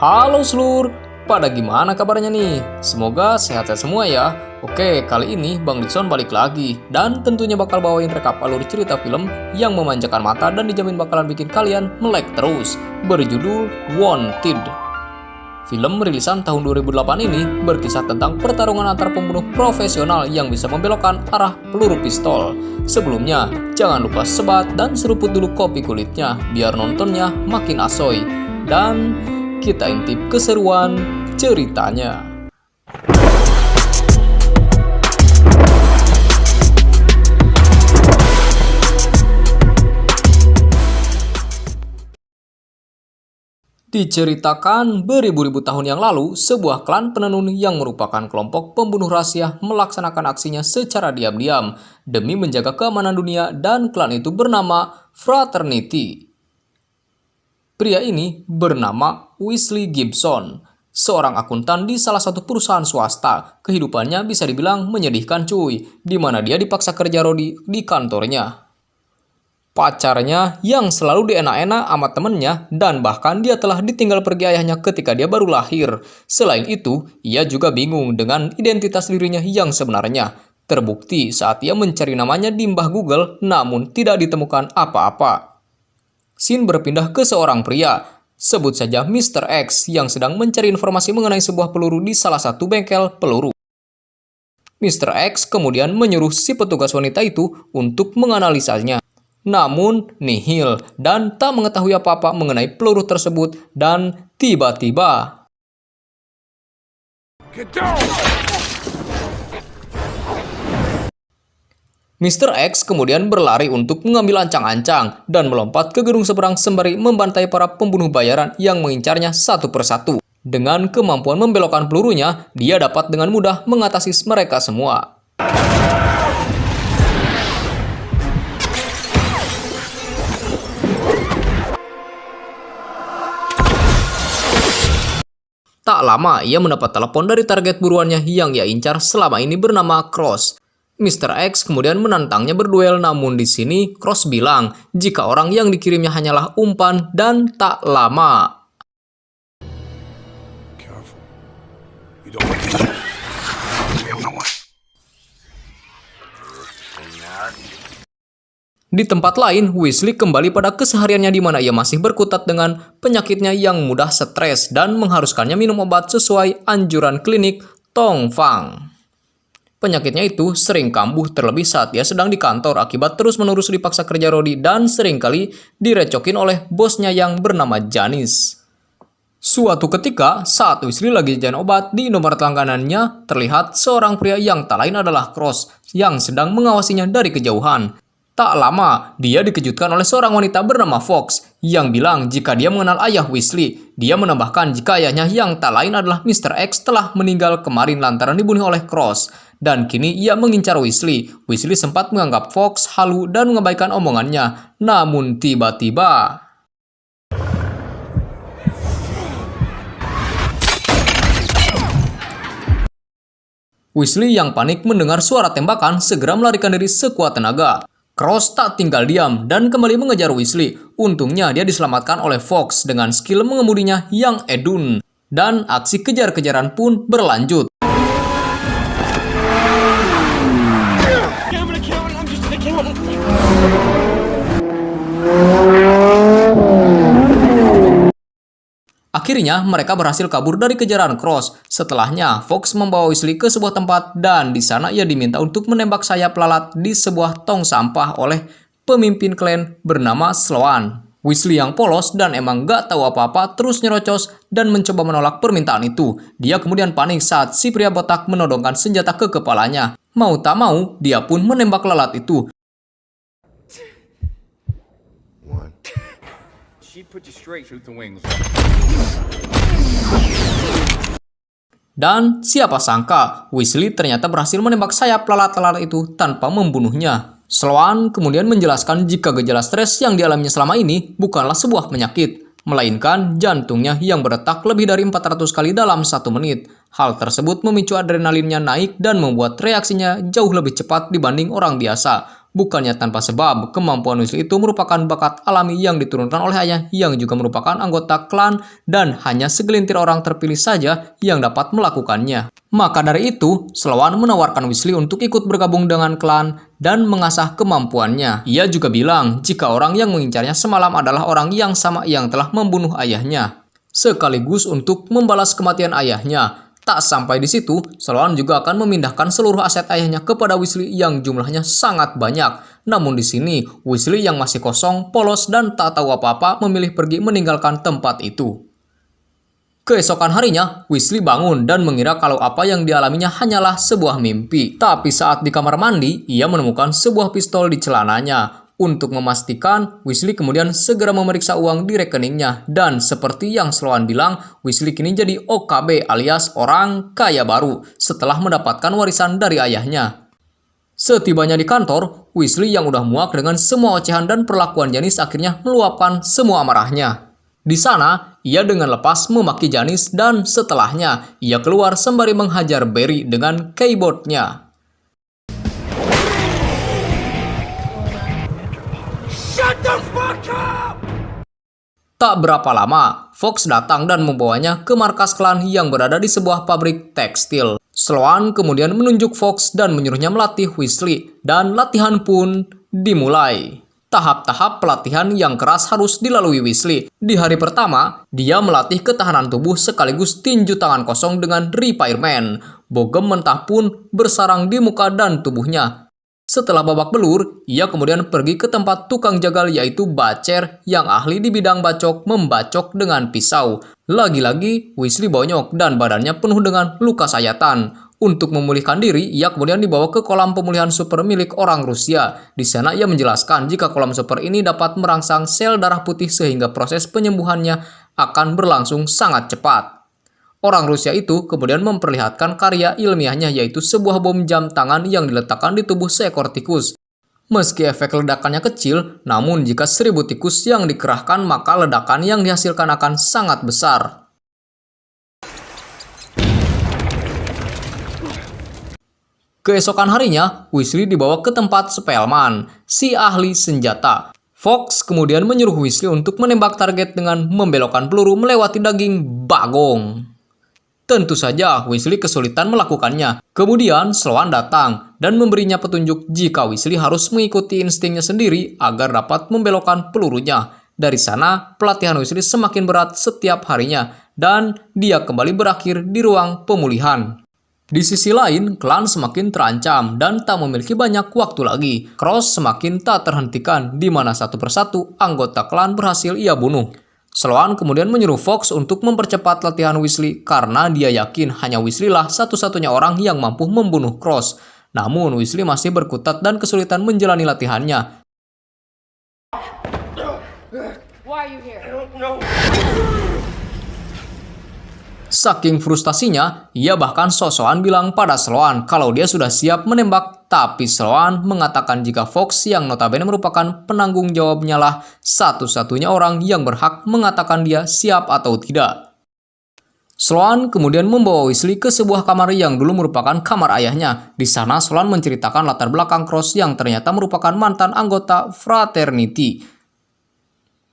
Halo seluruh, pada gimana kabarnya nih? Semoga sehat-sehat semua ya. Oke, kali ini Bang Dixon balik lagi dan tentunya bakal bawain rekap alur cerita film yang memanjakan mata dan dijamin bakalan bikin kalian melek terus. Berjudul Wanted. Film rilisan tahun 2008 ini berkisah tentang pertarungan antar pembunuh profesional yang bisa membelokkan arah peluru pistol. Sebelumnya, jangan lupa sebat dan seruput dulu kopi kulitnya biar nontonnya makin asoy. Dan kita intip keseruan ceritanya. Diceritakan beribu-ribu tahun yang lalu, sebuah klan penenun yang merupakan kelompok pembunuh rahasia melaksanakan aksinya secara diam-diam demi menjaga keamanan dunia, dan klan itu bernama Fraternity. Pria ini bernama Wesley Gibson, seorang akuntan di salah satu perusahaan swasta. Kehidupannya bisa dibilang menyedihkan cuy, di mana dia dipaksa kerja rodi di kantornya. Pacarnya yang selalu dienak-enak sama temennya, dan bahkan dia telah ditinggal pergi ayahnya ketika dia baru lahir. Selain itu, ia juga bingung dengan identitas dirinya yang sebenarnya. Terbukti saat ia mencari namanya di mbah Google, namun tidak ditemukan apa-apa. Scene berpindah ke seorang pria, sebut saja Mr. X, yang sedang mencari informasi mengenai sebuah peluru di salah satu bengkel peluru. Mr. X kemudian menyuruh si petugas wanita itu untuk menganalisanya. Namun nihil dan tak mengetahui apa-apa mengenai peluru tersebut, dan tiba-tiba Mr. X kemudian berlari untuk mengambil ancang-ancang dan melompat ke gedung seberang sembari membantai para pembunuh bayaran yang mengincarnya satu persatu. Dengan kemampuan membelokkan pelurunya, dia dapat dengan mudah mengatasi mereka semua. Tak lama, ia mendapat telepon dari target buruannya yang ia incar selama ini bernama Cross. Mr. X kemudian menantangnya berduel, namun di sini Cross bilang jika orang yang dikirimnya hanyalah umpan, dan tak lama di tempat lain, Wesley kembali pada kesehariannya di mana ia masih berkutat dengan penyakitnya yang mudah stres dan mengharuskannya minum obat sesuai anjuran klinik Tong Fang. Penyakitnya itu sering kambuh, terlebih saat dia sedang di kantor akibat terus-menerus dipaksa kerja rodi dan seringkali direcokin oleh bosnya yang bernama Janice. Suatu ketika, saat Wesley lagi jajan obat, di nomor langganannya terlihat seorang pria yang tak lain adalah Cross yang sedang mengawasinya dari kejauhan. Tak lama, dia dikejutkan oleh seorang wanita bernama Fox yang bilang jika dia mengenal ayah Wesley. Dia menambahkan jika ayahnya yang tak lain adalah Mr. X telah meninggal kemarin lantaran dibunuh oleh Cross, dan kini ia mengincar Wesley. Wesley sempat menganggap Fox halu dan mengabaikan omongannya, namun tiba-tiba Wesley yang panik mendengar suara tembakan segera melarikan diri sekuat tenaga. Cross tak tinggal diam dan kembali mengejar Wesley. Untungnya dia diselamatkan oleh Fox dengan skill mengemudinya yang edun, dan aksi kejar-kejaran pun berlanjut. Akhirnya mereka berhasil kabur dari kejaran Cross. Setelahnya, Fox membawa Wesley ke sebuah tempat dan di sana ia diminta untuk menembak sayap lalat di sebuah tong sampah oleh pemimpin klan bernama Sloan. Wesley yang polos dan emang gak tahu apa-apa terus nyerocos dan mencoba menolak permintaan itu. Dia kemudian panik saat si pria botak menodongkan senjata ke kepalanya. Mau tak mau, dia pun menembak lalat itu. Dan siapa sangka, Wesley ternyata berhasil menembak sayap lalat-lalat itu tanpa membunuhnya. Sloan kemudian menjelaskan jika gejala stres yang dialaminya selama ini bukanlah sebuah penyakit, melainkan jantungnya yang berdetak lebih dari 400 kali dalam 1 menit. Hal tersebut memicu adrenalinnya naik dan membuat reaksinya jauh lebih cepat dibanding orang biasa. Bukannya tanpa sebab, kemampuan Weasley itu merupakan bakat alami yang diturunkan oleh ayah yang juga merupakan anggota klan dan hanya segelintir orang terpilih saja yang dapat melakukannya. Maka dari itu, Sloan menawarkan Weasley untuk ikut bergabung dengan klan dan mengasah kemampuannya. Ia juga bilang jika orang yang mengincarnya semalam adalah orang yang sama yang telah membunuh ayahnya, sekaligus untuk membalas kematian ayahnya. Tak sampai di situ, Sloan juga akan memindahkan seluruh aset ayahnya kepada Weasley yang jumlahnya sangat banyak. Namun di sini, Weasley yang masih kosong, polos, dan tak tahu apa-apa memilih pergi meninggalkan tempat itu. Keesokan harinya, Weasley bangun dan mengira kalau apa yang dialaminya hanyalah sebuah mimpi. Tapi saat di kamar mandi, ia menemukan sebuah pistol di celananya. Untuk memastikan, Weasley kemudian segera memeriksa uang di rekeningnya. Dan seperti yang Sloan bilang, Weasley kini jadi OKB alias orang kaya baru setelah mendapatkan warisan dari ayahnya. Setibanya di kantor, Weasley yang udah muak dengan semua ocehan dan perlakuan Janice akhirnya meluapkan semua amarahnya. Di sana, ia dengan lepas memaki Janice dan setelahnya, ia keluar sembari menghajar Barry dengan keyboardnya. Tak berapa lama, Fawkes datang dan membawanya ke markas klan yang berada di sebuah pabrik tekstil. Sloan kemudian menunjuk Fawkes dan menyuruhnya melatih Weasley, dan latihan pun dimulai. Tahap-tahap pelatihan yang keras harus dilalui Weasley. Di hari pertama, dia melatih ketahanan tubuh sekaligus tinju tangan kosong dengan Repairman. Bogem mentah pun bersarang di muka dan tubuhnya. Setelah babak belur, ia kemudian pergi ke tempat tukang jagal yaitu Bacer yang ahli di bidang bacok membacok dengan pisau. Lagi-lagi, Weasley bonyok dan badannya penuh dengan luka sayatan. Untuk memulihkan diri, ia kemudian dibawa ke kolam pemulihan super milik orang Rusia. Di sana ia menjelaskan jika kolam super ini dapat merangsang sel darah putih sehingga proses penyembuhannya akan berlangsung sangat cepat. Orang Rusia itu kemudian memperlihatkan karya ilmiahnya yaitu sebuah bom jam tangan yang diletakkan di tubuh seekor tikus. Meski efek ledakannya kecil, namun jika 1000 tikus yang dikerahkan maka ledakan yang dihasilkan akan sangat besar. Keesokan harinya, Weasley dibawa ke tempat Spellman, si ahli senjata. Fawkes kemudian menyuruh Weasley untuk menembak target dengan membelokkan peluru melewati daging bagong. Tentu saja Weasley kesulitan melakukannya. Kemudian Sloan datang dan memberinya petunjuk jika Weasley harus mengikuti instingnya sendiri agar dapat membelokkan pelurunya. Dari sana, pelatihan Weasley semakin berat setiap harinya dan dia kembali berakhir di ruang pemulihan. Di sisi lain, klan semakin terancam dan tak memiliki banyak waktu lagi. Cross semakin tak terhentikan di mana satu persatu anggota klan berhasil ia bunuh. Sloan kemudian menyuruh Fawkes untuk mempercepat latihan Weasley karena dia yakin hanya Weasley lah satu-satunya orang yang mampu membunuh Cross. Namun Weasley masih berkutat dan kesulitan menjalani latihannya. Why are you here? I don't know. Saking frustasinya, ia bahkan sok-sokan bilang pada Sloan kalau dia sudah siap menembak, tapi Sloan mengatakan jika Fawkes yang notabene merupakan penanggung jawabnya lah satu-satunya orang yang berhak mengatakan dia siap atau tidak. Sloan kemudian membawa Weasley ke sebuah kamar yang dulu merupakan kamar ayahnya. Di sana Sloan menceritakan latar belakang Cross yang ternyata merupakan mantan anggota fraternity.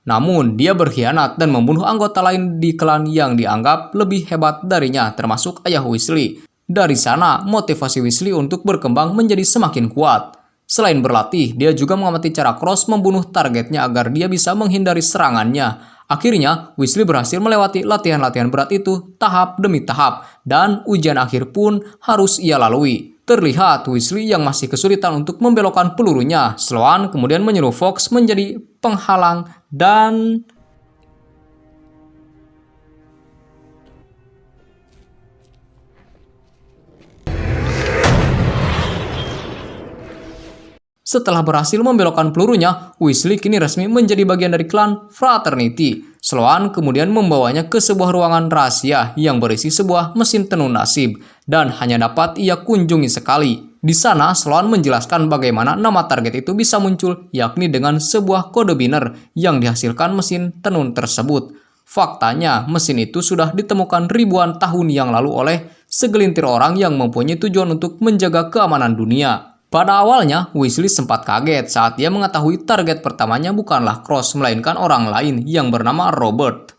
Namun, dia berkhianat dan membunuh anggota lain di klan yang dianggap lebih hebat darinya, termasuk ayah Weasley. Dari sana, motivasi Weasley untuk berkembang menjadi semakin kuat. Selain berlatih, dia juga mengamati cara Cross membunuh targetnya agar dia bisa menghindari serangannya. Akhirnya, Weasley berhasil melewati latihan-latihan berat itu tahap demi tahap, dan ujian akhir pun harus ia lalui. Terlihat Weasley yang masih kesulitan untuk membelokkan pelurunya. Sloan kemudian menyuruh Fawkes menjadi penghalang dan setelah berhasil membelokkan pelurunya, Weasley kini resmi menjadi bagian dari klan Fraternity. Sloan kemudian membawanya ke sebuah ruangan rahasia yang berisi sebuah mesin tenun nasib dan hanya dapat ia kunjungi sekali. Di sana, Sloan menjelaskan bagaimana nama target itu bisa muncul, yakni dengan sebuah kode biner yang dihasilkan mesin tenun tersebut. Faktanya, mesin itu sudah ditemukan ribuan tahun yang lalu oleh segelintir orang yang mempunyai tujuan untuk menjaga keamanan dunia. Pada awalnya, Weasley sempat kaget saat dia mengetahui target pertamanya bukanlah Cross, melainkan orang lain yang bernama Robert.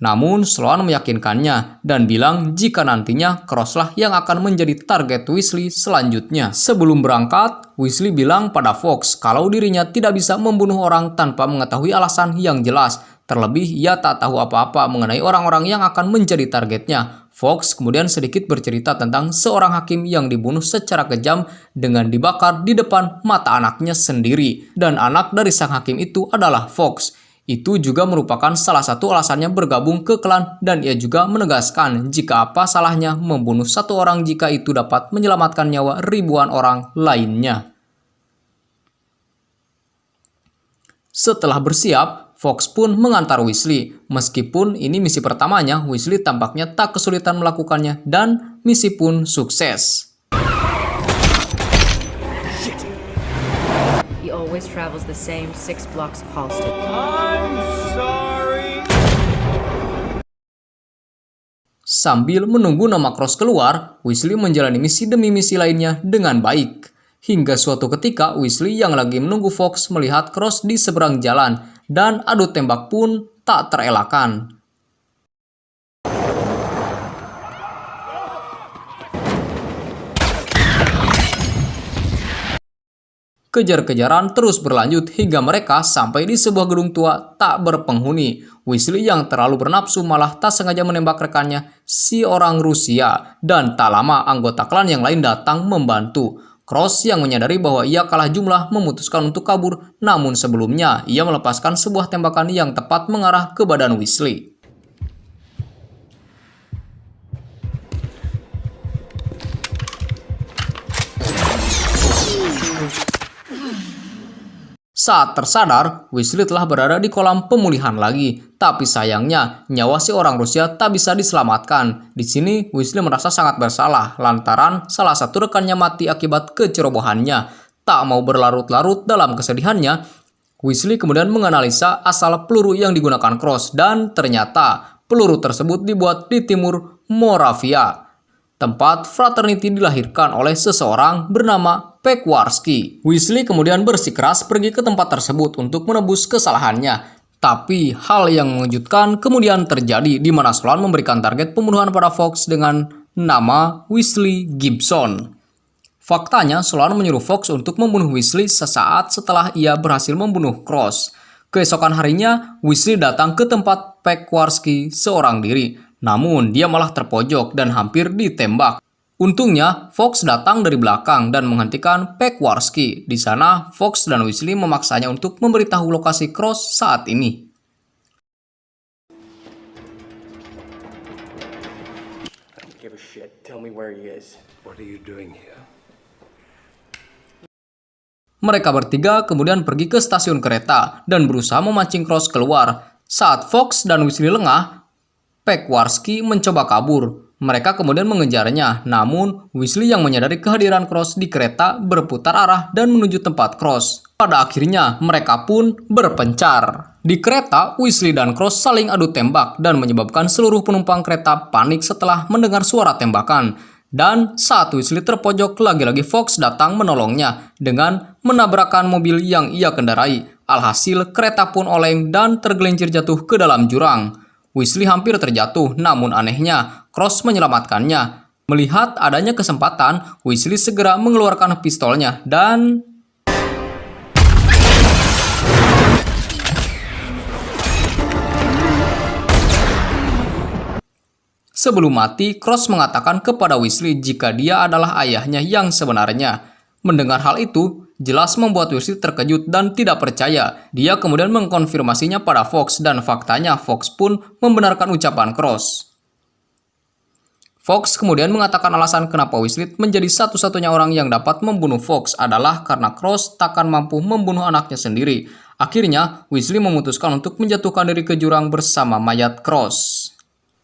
Namun, Sloane meyakinkannya dan bilang jika nantinya Crosslah yang akan menjadi target Weasley selanjutnya. Sebelum berangkat, Weasley bilang pada Fawkes kalau dirinya tidak bisa membunuh orang tanpa mengetahui alasan yang jelas. Terlebih, ia tak tahu apa-apa mengenai orang-orang yang akan menjadi targetnya. Fawkes kemudian sedikit bercerita tentang seorang hakim yang dibunuh secara kejam dengan dibakar di depan mata anaknya sendiri. Dan anak dari sang hakim itu adalah Fawkes. Itu juga merupakan salah satu alasannya bergabung ke klan, dan ia juga menegaskan jika apa salahnya membunuh satu orang jika itu dapat menyelamatkan nyawa ribuan orang lainnya. Setelah bersiap, Fawkes pun mengantar Weasley. Meskipun ini misi pertamanya, Weasley tampaknya tak kesulitan melakukannya dan misi pun sukses. He always travels the same 6 blocks of Halsted. I'm sorry. Sambil menunggu nama Cross keluar, Weasley menjalani misi demi misi lainnya dengan baik. Hingga suatu ketika, Weasley yang lagi menunggu Fawkes melihat Cross di seberang jalan, dan adu tembak pun tak terelakkan. Kejar-kejaran terus berlanjut hingga mereka sampai di sebuah gedung tua tak berpenghuni. Weasley yang terlalu bernafsu malah tak sengaja menembak rekannya, si orang Rusia, dan tak lama anggota klan yang lain datang membantu. Cross yang menyadari bahwa ia kalah jumlah memutuskan untuk kabur, namun sebelumnya ia melepaskan sebuah tembakan yang tepat mengarah ke badan Weasley. Saat tersadar, Weasley telah berada di kolam pemulihan lagi. Tapi sayangnya, nyawa si orang Rusia tak bisa diselamatkan. Di sini, Weasley merasa sangat bersalah lantaran salah satu rekannya mati akibat kecerobohannya. Tak mau berlarut-larut dalam kesedihannya, Weasley kemudian menganalisa asal peluru yang digunakan Cross, dan ternyata peluru tersebut dibuat di timur Moravia, tempat Fraternity dilahirkan oleh seseorang bernama Pequarski. Weasley kemudian bersikeras pergi ke tempat tersebut untuk menebus kesalahannya. Tapi hal yang mengejutkan kemudian terjadi di mana Sloane memberikan target pembunuhan pada Fawkes dengan nama Weasley Gibson. Faktanya, Sloane menyuruh Fawkes untuk membunuh Weasley sesaat setelah ia berhasil membunuh Cross. Keesokan harinya, Weasley datang ke tempat Pequarski seorang diri. Namun, dia malah terpojok dan hampir ditembak. Untungnya, Fawkes datang dari belakang dan menghentikan Pequarski. Di sana, Fawkes dan Weasley memaksanya untuk memberitahu lokasi Cross saat ini. I don't give a shit. Tell me where he is. What are you doing here? Mereka bertiga kemudian pergi ke stasiun kereta dan berusaha memancing Cross keluar. Saat Fawkes dan Weasley lengah, Pequarski mencoba kabur. Mereka kemudian mengejarnya, namun Weasley yang menyadari kehadiran Cross di kereta berputar arah dan menuju tempat Cross. Pada akhirnya, mereka pun berpencar. Di kereta, Weasley dan Cross saling adu tembak dan menyebabkan seluruh penumpang kereta panik setelah mendengar suara tembakan. Dan saat Weasley terpojok, lagi-lagi Fawkes datang menolongnya dengan menabrakkan mobil yang ia kendarai. Alhasil, kereta pun oleng dan tergelincir jatuh ke dalam jurang. Weasley hampir terjatuh, namun anehnya, Cross menyelamatkannya. Melihat adanya kesempatan, Weasley segera mengeluarkan pistolnya dan... Sebelum mati, Cross mengatakan kepada Weasley jika dia adalah ayahnya yang sebenarnya. Mendengar hal itu, jelas membuat Weasley terkejut dan tidak percaya. Dia kemudian mengkonfirmasinya pada Fawkes, dan faktanya Fawkes pun membenarkan ucapan Cross. Fawkes kemudian mengatakan alasan kenapa Weasley menjadi satu-satunya orang yang dapat membunuh Fawkes adalah karena Cross takkan mampu membunuh anaknya sendiri. Akhirnya, Weasley memutuskan untuk menjatuhkan diri ke jurang bersama mayat Cross.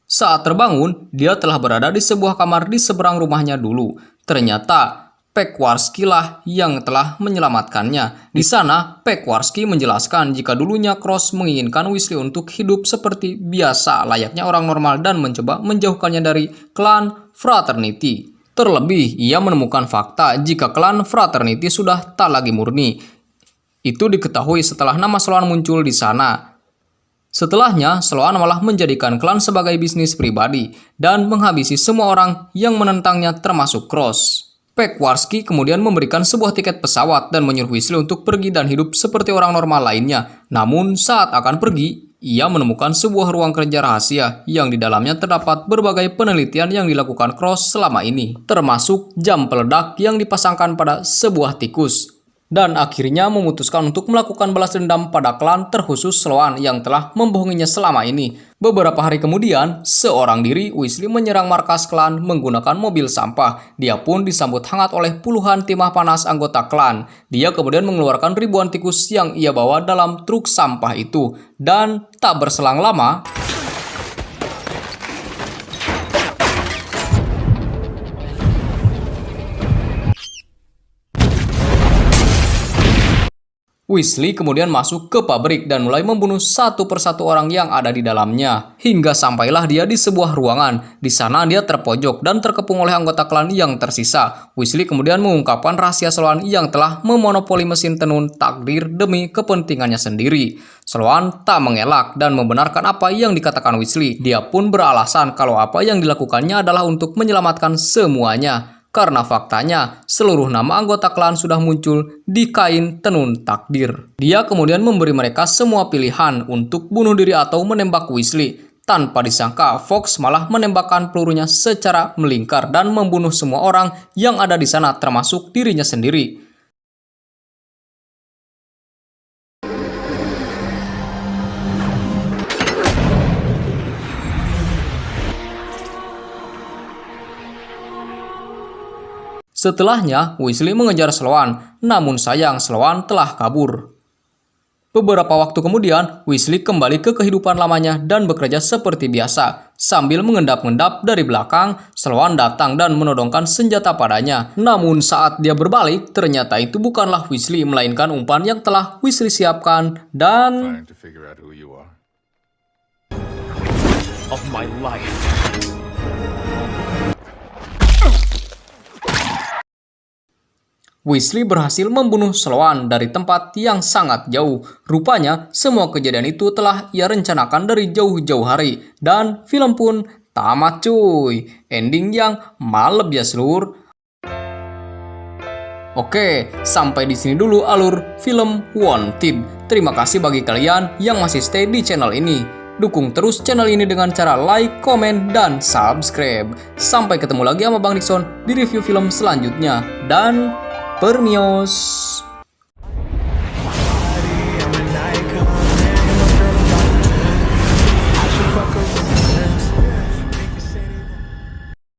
Saat terbangun, dia telah berada di sebuah kamar di seberang rumahnya dulu. Ternyata, Pequarski lah yang telah menyelamatkannya. Di sana, Pequarski menjelaskan jika dulunya Cross menginginkan Weasley untuk hidup seperti biasa layaknya orang normal dan mencoba menjauhkannya dari klan Fraternity. Terlebih, ia menemukan fakta jika klan Fraternity sudah tak lagi murni. Itu diketahui setelah nama Sloan muncul di sana. Setelahnya, Sloan malah menjadikan klan sebagai bisnis pribadi dan menghabisi semua orang yang menentangnya termasuk Cross. Peckwarsky kemudian memberikan sebuah tiket pesawat dan menyuruh Weasley untuk pergi dan hidup seperti orang normal lainnya. Namun saat akan pergi, ia menemukan sebuah ruang kerja rahasia yang di dalamnya terdapat berbagai penelitian yang dilakukan Cross selama ini, termasuk jam peledak yang dipasangkan pada sebuah tikus. Dan akhirnya memutuskan untuk melakukan balas dendam pada klan terkhusus Sloan yang telah membohonginya selama ini. Beberapa hari kemudian, seorang diri Weasley menyerang markas klan menggunakan mobil sampah. Dia pun disambut hangat oleh puluhan timah panas anggota klan. Dia kemudian mengeluarkan ribuan tikus yang ia bawa dalam truk sampah itu. Dan tak berselang lama, Weasley kemudian masuk ke pabrik dan mulai membunuh satu persatu orang yang ada di dalamnya. Hingga sampailah dia di sebuah ruangan. Di sana dia terpojok dan terkepung oleh anggota klan yang tersisa. Weasley kemudian mengungkapkan rahasia Sloan yang telah memonopoli mesin tenun takdir demi kepentingannya sendiri. Sloan tak mengelak dan membenarkan apa yang dikatakan Weasley. Dia pun beralasan kalau apa yang dilakukannya adalah untuk menyelamatkan semuanya. Karena faktanya, seluruh nama anggota klan sudah muncul di kain tenun takdir. Dia kemudian memberi mereka semua pilihan untuk bunuh diri atau menembak Weasley. Tanpa disangka, Fawkes malah menembakkan pelurunya secara melingkar dan membunuh semua orang yang ada di sana termasuk dirinya sendiri. Setelahnya, Weasley mengejar Sloan, namun sayang Sloan telah kabur. Beberapa waktu kemudian, Weasley kembali ke kehidupan lamanya dan bekerja seperti biasa. Sambil mengendap-endap dari belakang, Sloan datang dan menodongkan senjata padanya. Namun saat dia berbalik, ternyata itu bukanlah Weasley, melainkan umpan yang telah Weasley siapkan dan... Of my life. Weasley berhasil membunuh Sloan dari tempat yang sangat jauh. Rupanya, semua kejadian itu telah ia rencanakan dari jauh-jauh hari. Dan film pun tamat cuy. Ending yang malep ya seluruh. Oke, sampai di sini dulu alur film Wanted. Terima kasih bagi kalian yang masih stay di channel ini. Dukung terus channel ini dengan cara like, komen, dan subscribe. Sampai ketemu lagi sama Bang Dixon di review film selanjutnya. Dan... Permios.